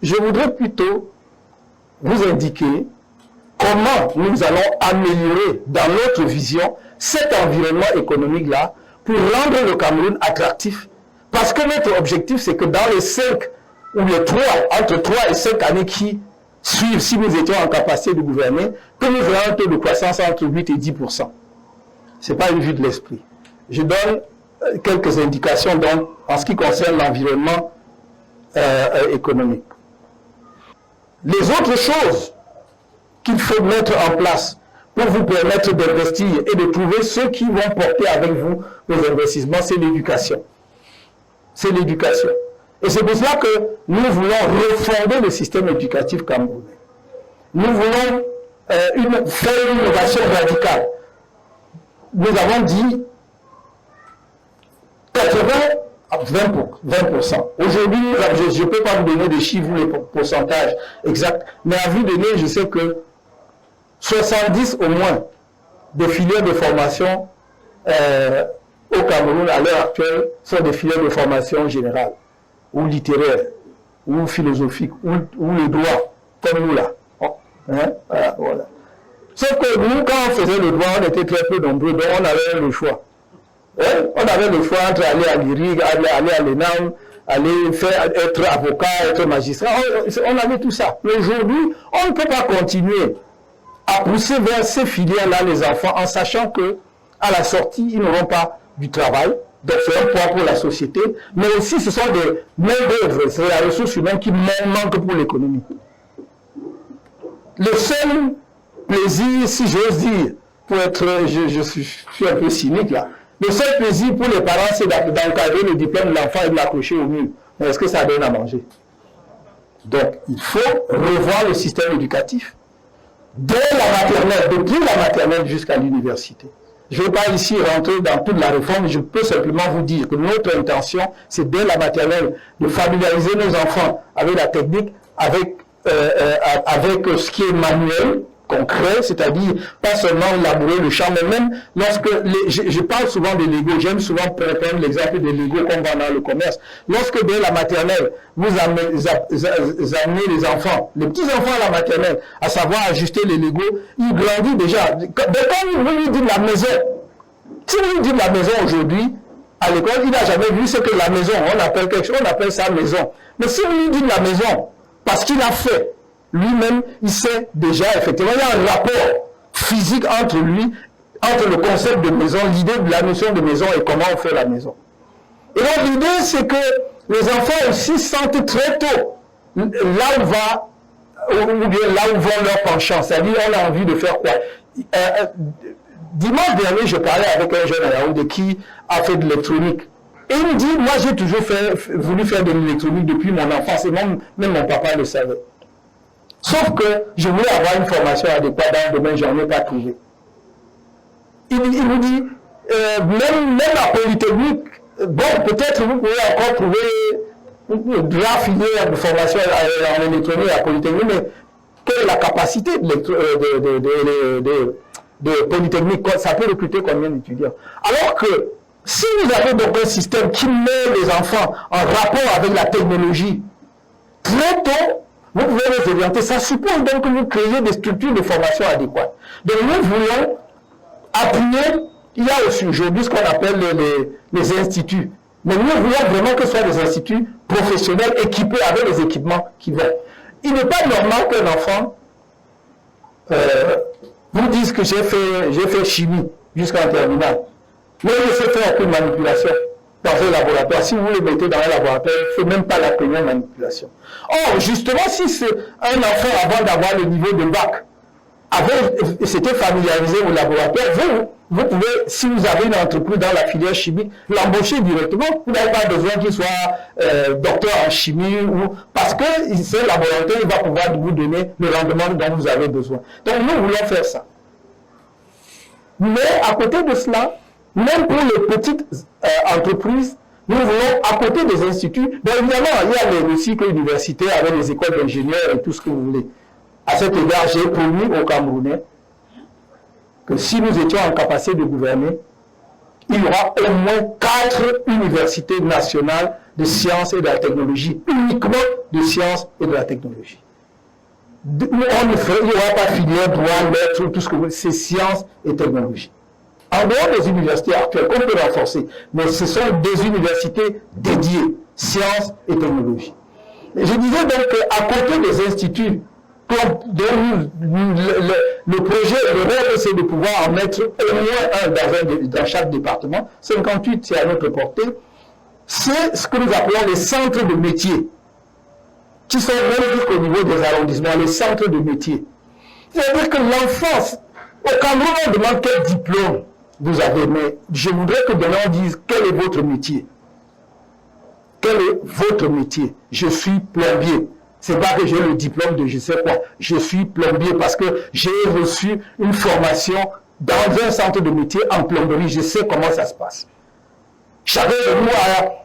je voudrais plutôt vous indiquer comment nous allons améliorer dans notre vision cet environnement économique-là pour rendre le Cameroun attractif. Parce que notre objectif, c'est que dans les 5 ou les 3, entre 3 et 5 années qui suivent, si nous étions en capacité de gouverner, que nous ayons un taux de croissance entre 8 et 10%. Ce n'est pas une vue de l'esprit. Je donne quelques indications donc, en ce qui concerne l'environnement économique. Les autres choses qu'il faut mettre en place pour vous permettre d'investir et de trouver ceux qui vont porter avec vous vos investissements, c'est l'éducation. C'est l'éducation. Et c'est pour cela que nous voulons refonder le système éducatif camerounais. Nous voulons faire une innovation radicale. Nous avons dit 80 à 20%. Aujourd'hui, je ne peux pas vous donner des chiffres, les pourcentages exacts, mais à vue de nez, je sais que 70 au moins de filières de formation au Cameroun à l'heure actuelle sont des filières de formation générale, ou littéraire, ou philosophique, ou le droit, comme nous là. Voilà. Sauf que nous, quand on faisait le droit, on était très peu nombreux, donc on avait le choix. On avait le choix entre aller à l'IRIG, aller à l'ENAM, aller être avocat, être magistrat. On avait tout ça. Mais aujourd'hui, on ne peut pas continuer à pousser vers ces filières-là les enfants en sachant que à la sortie, ils n'auront pas du travail. Donc c'est un poids pour la société. Mais aussi, ce sont des main-d'œuvre, c'est la ressource humaine qui manque pour l'économie. Le seul plaisir, si j'ose dire, pour être, je suis un peu cynique là, le seul plaisir pour les parents, c'est d'encadrer le diplôme de l'enfant et de l'accrocher au mur. Mais est-ce que ça donne à manger? Donc, il faut revoir le système éducatif dès la maternelle, depuis la maternelle jusqu'à l'université. Je ne vais pas ici rentrer dans toute la réforme, je peux simplement vous dire que notre intention, c'est dès la maternelle de familiariser nos enfants avec la technique, avec ce qui est manuel, concret, c'est-à-dire pas seulement labourer le champ, mais même lorsque, je parle souvent des Lego, j'aime souvent prendre l'exemple des Lego qu'on vend dans le commerce. Lorsque dès la maternelle, vous amenez les enfants, les petits-enfants à la maternelle, à savoir ajuster les Lego, ils grandissent déjà. Quand vous lui dites la maison, si vous lui dites la maison aujourd'hui, à l'école, il n'a jamais vu ce que la maison, on appelle quelque chose, on appelle ça maison. Mais si vous lui dites la maison, parce qu'il a fait, lui-même, il sait déjà, effectivement, il y a un rapport physique entre lui, entre le concept de maison, l'idée de la notion de maison et comment on fait la maison. Et donc, l'idée, c'est que les enfants aussi sentent très tôt là où vont leurs penchants, c'est-à-dire, on a envie de faire quoi. Dimanche dernier, je parlais avec un jeune à Yaoundé qui a fait de l'électronique. Et il me dit, moi, j'ai toujours voulu faire de l'électronique depuis mon enfance, et même mon papa le savait. Sauf que je voulais avoir une formation adéquate dans le domaine, je n'en ai pas trouvé. Il nous dit, même la Polytechnique, bon, peut-être vous pouvez encore trouver de la filière de formation en électronique à la Polytechnique, mais quelle est la capacité de Polytechnique? Ça peut recruter combien d'étudiants? Alors que si vous avez donc un système qui met les enfants en rapport avec la technologie, très tôt, vous pouvez les orienter. Ça suppose donc que vous créez des structures de formation adéquates. Donc nous voulons appuyer, il y a aussi aujourd'hui ce qu'on appelle les instituts. Mais nous voulons vraiment que ce soit des instituts professionnels équipés avec les équipements qui vont. Il n'est pas normal qu'un enfant vous dise que j'ai fait chimie jusqu'en terminale. Mais il ne sait faire aucune manipulation dans un laboratoire. Si vous le mettez dans un laboratoire, il ne faut même pas la première manipulation. Or, justement, si c'est un enfant, avant d'avoir le niveau de bac, s'était familiarisé au laboratoire, vous pouvez, si vous avez une entreprise dans la filière chimique, l'embaucher directement. Vous n'avez pas besoin qu'il soit docteur en chimie, parce que c'est un laboratoire, il va pouvoir vous donner le rendement dont vous avez besoin. Donc, nous voulons faire ça. Mais à côté de cela, même pour les petites entreprises, nous voulons, à côté des instituts, bien évidemment, il y a le cycle universitaire avec les écoles d'ingénieurs et tout ce que vous voulez. À cet égard, j'ai promis aux Camerounais que si nous étions en capacité de gouverner, il y aura au moins 4 universités nationales de sciences et de la technologie, uniquement de sciences et de la technologie. On il n'y aura pas filière, droit, lettres, tout ce que vous voulez, c'est sciences et technologie. En dehors des universités actuelles, qu'on peut renforcer, mais ce sont des universités dédiées, sciences et technologie. Et je disais donc qu'à côté des instituts, dont le projet, le rêve, c'est de pouvoir en mettre au moins un dans chaque département, 58 c'est à notre portée, c'est ce que nous appelons les centres de métiers, qui sont même jusqu'au niveau des arrondissements, les centres de métiers. C'est-à-dire que l'enfance, au Cameroun, on demande quel diplôme vous avez, mais je voudrais que demain on dise quel est votre métier. Quel est votre métier? Je suis plombier. C'est pas que j'ai le diplôme de je sais quoi. Je suis plombier parce que j'ai reçu une formation dans un centre de métier en plomberie. Je sais comment ça se passe. Chacun de nous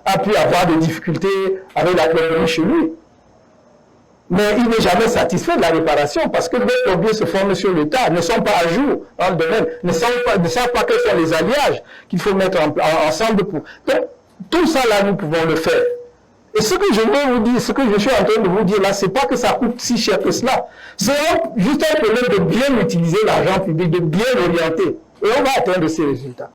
a pu avoir des difficultés avec la plomberie chez lui. Mais il n'est jamais satisfait de la réparation parce que les plombiers se forment sur le tas, ne sont pas à jour dans le domaine, ne savent pas quels sont les alliages qu'il faut mettre ensemble pour. Donc, tout ça là, nous pouvons le faire. Et ce que je veux vous dire, ce que je suis en train de vous dire là, c'est pas que ça coûte si cher que cela. C'est juste un problème de bien utiliser l'argent public, de bien l'orienter. Et on va atteindre ces résultats.